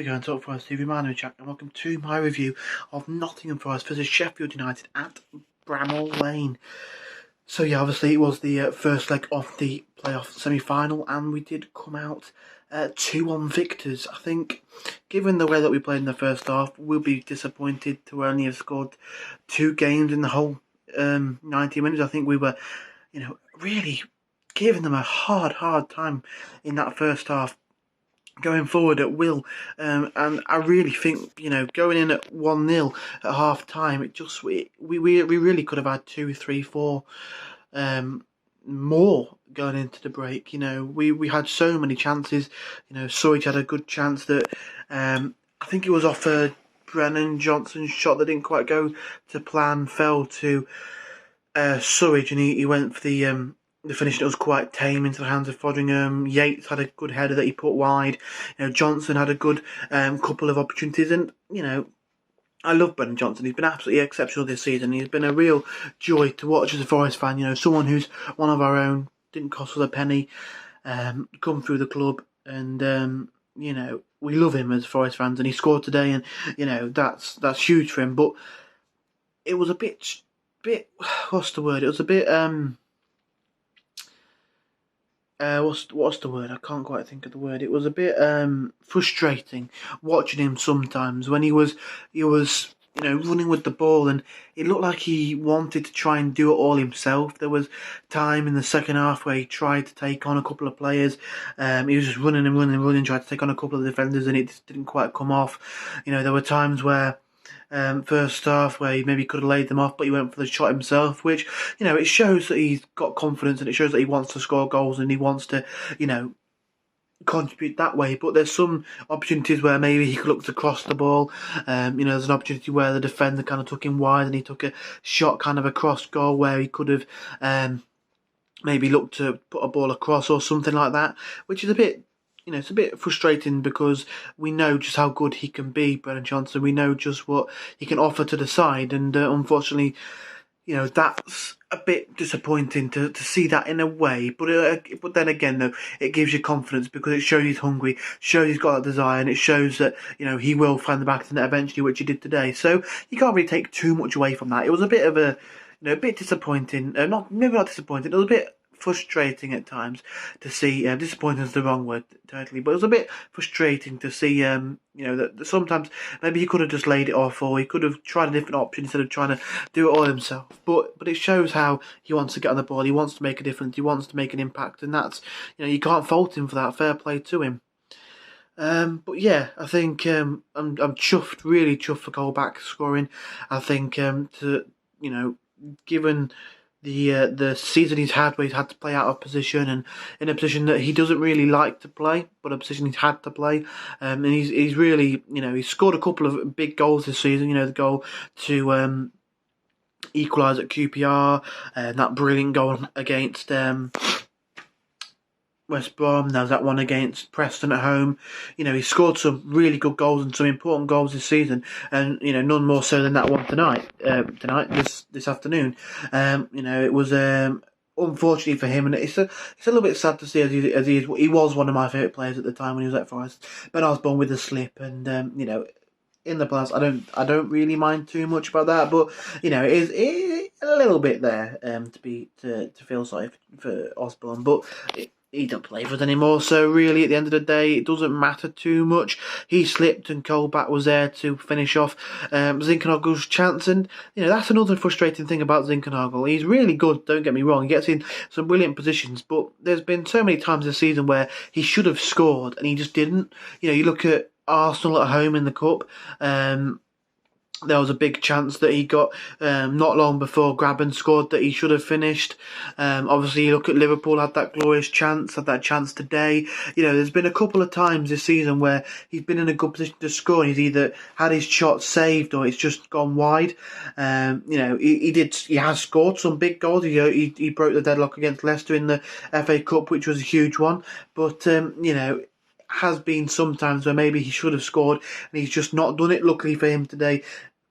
How's it going, Top Forest TV? My name is Jack and welcome to my review of Nottingham Forest versus Sheffield United at Bramall Lane. So yeah, obviously it was the first leg of the playoff semi-final and we did come out 2-1 victors. I think, given the way that we played in the first half, we'll be disappointed to only have scored 2 games in the whole 90 minutes. I think we were, really giving them a hard time in that first half, going forward at will, and I really think, going in at 1-0 at half time, we really could have had 2, 3, 4 more going into the break. We had so many chances. Surridge had a good chance that I think it was off Brennan Johnson's shot that didn't quite go to plan, fell to Surridge, and he went for the finish that was quite tame into the hands of Foderingham. Yates had a good header that he put wide. Johnson had a good couple of opportunities, and I love Brennan Johnson. He's been absolutely exceptional this season. He's been a real joy to watch as a Forest fan. Someone who's one of our own, didn't cost us a penny, come through the club, and we love him as Forest fans. And he scored today, and that's huge for him. But it was a bit what's the word? It was a bit what's the word? I can't quite think of the word. It was a bit frustrating watching him sometimes when he was running with the ball, and it looked like he wanted to try and do it all himself. There was time in the second half where he tried to take on a couple of players. He was just running, tried to take on a couple of defenders, and it just didn't quite come off. There were times where first half where he maybe could have laid them off, but he went for the shot himself, which, it shows that he's got confidence, and it shows that he wants to score goals and he wants to, contribute that way. But there's some opportunities where maybe he could look to cross the ball. There's an opportunity where the defender kind of took him wide and he took a shot kind of across goal where he could have maybe looked to put a ball across or something like that, which is a bit, it's a bit frustrating because we know just how good he can be, Brennan Johnson. We know just what he can offer to the side, and unfortunately, that's a bit disappointing to see that in a way. But then again, though, it gives you confidence because it shows he's hungry, shows he's got that desire, and it shows that he will find the back of the net eventually, which he did today. So you can't really take too much away from that. It was a bit of a bit disappointing. Maybe not disappointing. It was a bit frustrating at times to see. Disappointing is the wrong word, totally, but it was a bit frustrating to see. That sometimes maybe he could have just laid it off, or he could have tried a different option instead of trying to do it all himself. But it shows how he wants to get on the ball. He wants to make a difference. He wants to make an impact, and that's you can't fault him for that. Fair play to him. But yeah, I think I'm chuffed, really chuffed for Colback scoring. I think given the season he's had where he's had to play out of position and in a position that he doesn't really like to play, but a position he's had to play. And he's really, he's scored a couple of big goals this season. The goal to equalise at QPR, and that brilliant goal against West Brom. There was that one against Preston at home. He scored some really good goals and some important goals this season, and none more so than that one this afternoon. It was unfortunately for him, and it's a little bit sad to see as he was one of my favourite players at the time when he was at Forest. Ben Osborne with a slip, and in the past, I don't really mind too much about that, but it is a little bit there to feel sorry for Osborne, but he don't play for us anymore, so really at the end of the day it doesn't matter too much. He slipped and Colback was there to finish off Zinkernagle's chance, and that's another frustrating thing about Zinkernagle. He's really good, don't get me wrong, he gets in some brilliant positions, but there's been so many times this season where he should have scored and he just didn't. You look at Arsenal at home in the Cup. There was a big chance that he got not long before Graben scored that he should have finished. Obviously, you look at Liverpool, had that glorious chance, had that chance today. There's been a couple of times this season where he's been in a good position to score, and he's either had his shot saved or it's just gone wide. He has scored some big goals. He broke the deadlock against Leicester in the FA Cup, which was a huge one. But has been sometimes where maybe he should have scored and he's just not done it. Luckily for him today,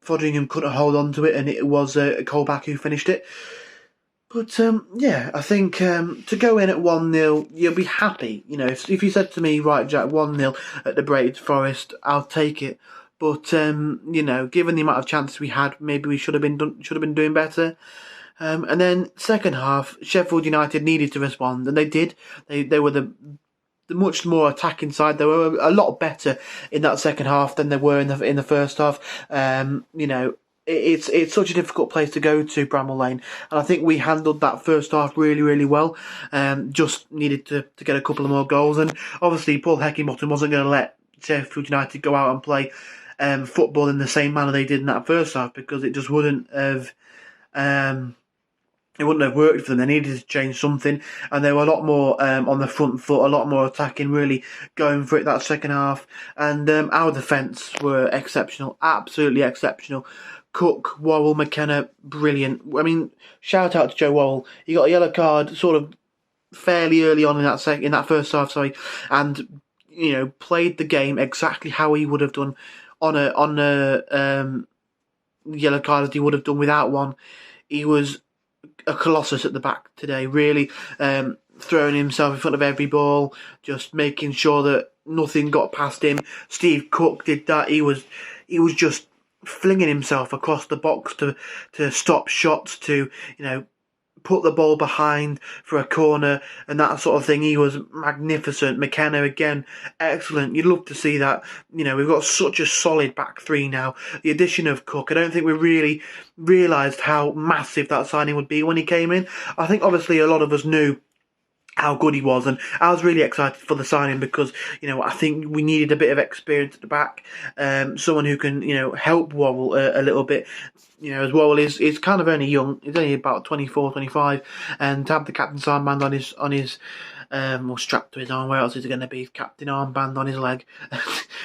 Foderingham couldn't hold on to it, and it was Colback who finished it. But yeah, I think to go in at 1-0, you'll be happy. You know, if you said to me, right, Jack, 1-0 at the Braids Forest, I'll take it. But you know, given the amount of chances we had, maybe we should have been doing better. And then second half, Sheffield United needed to respond, and they did. They were the much more attacking side. They were a lot better in that second half than they were in the first half. You know, it's such a difficult place to go to, Bramall Lane, and I think we handled that first half really well. Just needed to get a couple of more goals, and obviously Paul Heckingbottom wasn't going to let Sheffield United go out and play football in the same manner they did in that first half, because it just wouldn't have. It wouldn't have worked for them. They needed to change something, and they were a lot more on the front foot, a lot more attacking, really going for it that second half. And our defence were exceptional, absolutely exceptional. Cook, Worrell, McKenna, brilliant. I mean, shout out to Joe Worrell. He got a yellow card sort of fairly early on in that first half, and you know, played the game exactly how he would have done on a yellow card as he would have done without one. He was a colossus at the back today, really throwing himself in front of every ball, just making sure that nothing got past him. Steve Cook did that. He was just flinging himself across the box to stop shots, to, you know, put the ball behind for a corner and that sort of thing. He was magnificent. McKenna, again, excellent. You'd love to see that. You know, we've got such a solid back three now. The addition of Cook, I don't think we really realised how massive that signing would be when he came in. I think obviously a lot of us knew how good he was, and I was really excited for the signing because, you know, I think we needed a bit of experience at the back, someone who can, you know, help Worrell a little bit. You know, as Worrell is kind of only young. He's only about 24, 25, and to have the captain's armband on his or strapped to his arm. Where else is it going to be? Captain armband on his leg.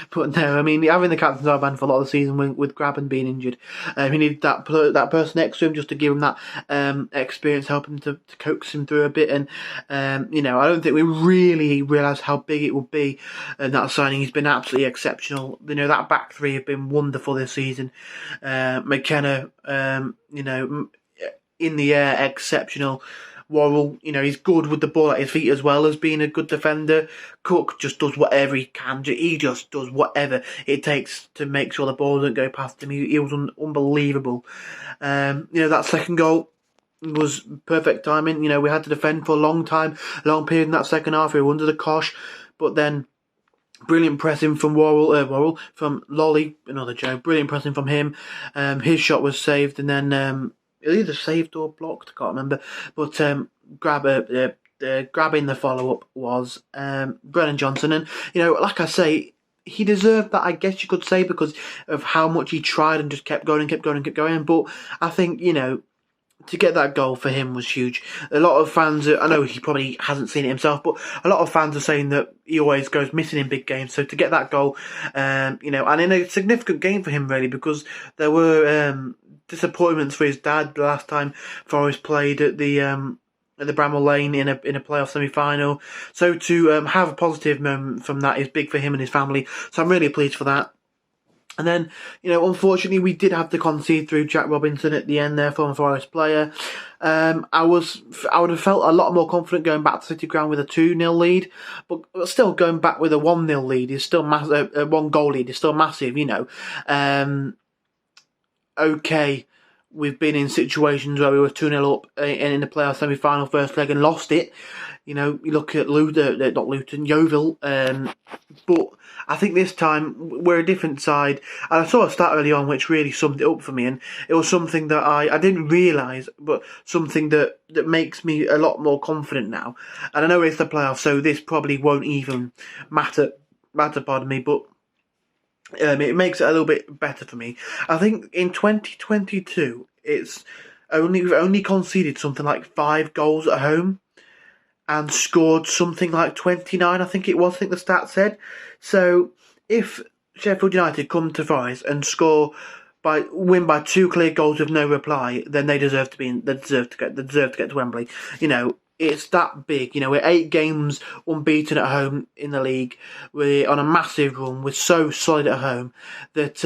But no, I mean, having the captain's armband for a lot of the season with Graben being injured, he needed that person next to him just to give him that experience, help him to coax him through a bit. And you know, I don't think we really realised how big it would be. And that signing, he's been absolutely exceptional. You know, that back three have been wonderful this season. McKenna, you know, in the air, exceptional. Worrell, you know, he's good with the ball at his feet as well as being a good defender. Cook just does whatever he can. He just does whatever it takes to make sure the ball doesn't go past him. He was unbelievable. You know, that second goal was perfect timing. You know, we had to defend for a long period in that second half. We were under the cosh, but then brilliant pressing from Worrell, from Lolly, another Joe. Brilliant pressing from him. His shot was saved, and then either saved or blocked, I can't remember. But grabbing the follow-up was Brennan Johnson. And, you know, like I say, he deserved that, I guess you could say, because of how much he tried and just kept going. But I think, you know, to get that goal for him was huge. A lot of fans, I know he probably hasn't seen it himself, but a lot of fans are saying that he always goes missing in big games. So to get that goal, you know, and in a significant game for him, really, because there were disappointments for his dad the last time Forest played at the Bramall Lane in a playoff semi-final. So to have a positive moment from that is big for him and his family. So I'm really pleased for that. And then, you know, unfortunately, we did have to concede through Jack Robinson at the end there, former Forest player. I would have felt a lot more confident going back to City Ground with a 2-0 lead, but still going back with a 1-0 lead is still massive. 1-goal lead is still massive, you know. Okay, we've been in situations where we were 2-0 up in the playoff semi-final first leg and lost it. You know, you look at Yeovil, but I think this time we're a different side. And I saw a stat early on which really summed it up for me, and it was something that I didn't realise, but something that makes me a lot more confident now. And I know it's the playoffs, so this probably won't even matter, pardon me, but it makes it a little bit better for me. I think in 2022, we've only conceded something like 5 goals at home, and scored something like 29, I think it was. I think the stat said. So if Sheffield United come to Forest and win by 2 clear goals with no reply, then they deserve to get to Wembley. You know, it's that big. You know, we're 8 games unbeaten at home in the league. We're on a massive run. We're so solid at home that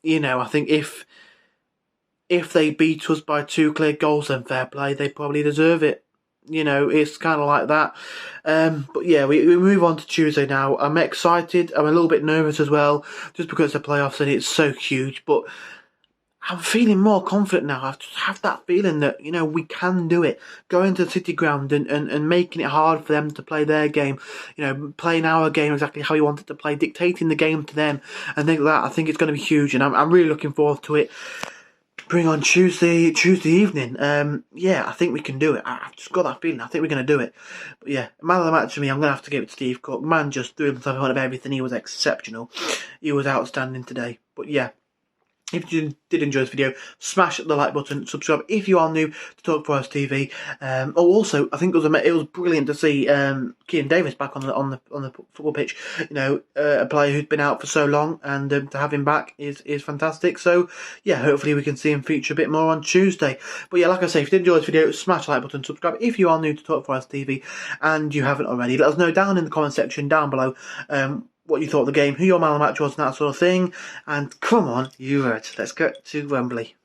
you know, I think if if they beat us by 2 clear goals, then fair play, they probably deserve it. You know, it's kind of like that. But yeah, we move on to Tuesday now. I'm excited. I'm a little bit nervous as well, just because the playoffs and it's so huge. But I'm feeling more confident now. I just have that feeling that, you know, we can do it. Going to the City ground and making it hard for them to play their game. You know, playing our game exactly how we want it to play, dictating the game to them and things like that. I think it's going to be huge, and I'm really looking forward to it. Bring on Tuesday evening. Yeah, I think we can do it. I've just got that feeling. I think we're going to do it. But yeah, man of the match for me, I'm going to have to give it to Steve Cook. Man just threw himself in front of everything. He was exceptional. He was outstanding today. But yeah, if you did enjoy this video, smash the like button, subscribe if you are new to Talk Forest TV. Also, I think it was brilliant to see Keane Davis back on the football pitch. You know, a player who'd been out for so long, and to have him back is fantastic. So yeah, hopefully we can see him feature a bit more on Tuesday. But yeah, like I say, if you did enjoy this video, smash the like button, subscribe if you are new to Talk Forest TV and you haven't already. Let us know down in the comment section down below. What you thought of the game, who your man of the match was, and that sort of thing. And come on, you heard. Let's go to Wembley.